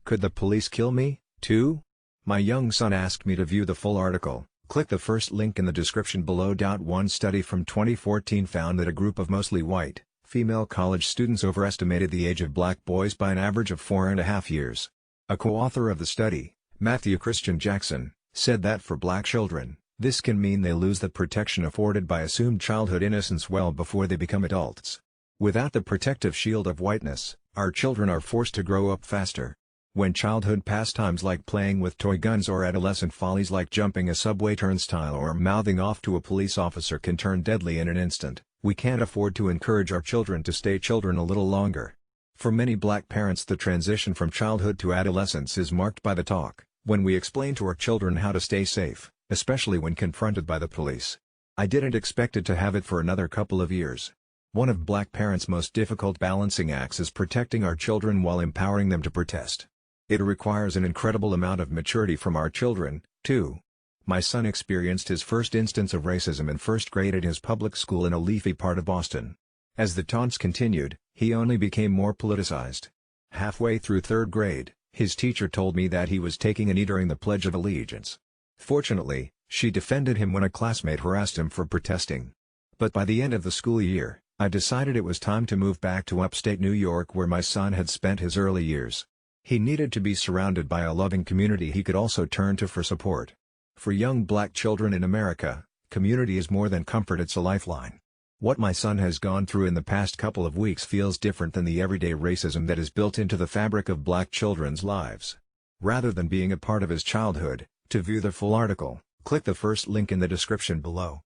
Could the police kill me, too? My young son asked me to view the full article. Click the first link in the description below. One study from 2014 found that a group of mostly white, female college students overestimated the age of black boys by an average of 4.5 years. A co-author of the study, Matthew Christian Jackson, said that for black children, this can mean they lose the protection afforded by assumed childhood innocence well before they become adults. Without the protective shield of whiteness, our children are forced to grow up faster. When childhood pastimes like playing with toy guns or adolescent follies like jumping a subway turnstile or mouthing off to a police officer can turn deadly in an instant, we can't afford to encourage our children to stay children a little longer. For many black parents, the transition from childhood to adolescence is marked by the talk, when we explain to our children how to stay safe, especially when confronted by the police. I didn't expect it to have it for another couple of years. One of black parents' most difficult balancing acts is protecting our children while empowering them to protest. It requires an incredible amount of maturity from our children, too. My son experienced his first instance of racism in first grade at his public school in a leafy part of Boston. As the taunts continued, he only became more politicized. Halfway through third grade, his teacher told me that he was taking a knee during the Pledge of Allegiance. Fortunately, she defended him when a classmate harassed him for protesting. But by the end of the school year, I decided it was time to move back to upstate New York where my son had spent his early years. He needed to be surrounded by a loving community he could also turn to for support. For young black children in America, community is more than comfort, it's a lifeline. What my son has gone through in the past couple of weeks feels different than the everyday racism that is built into the fabric of black children's lives. Rather than being a part of his childhood, to view the full article, click the first link in the description below.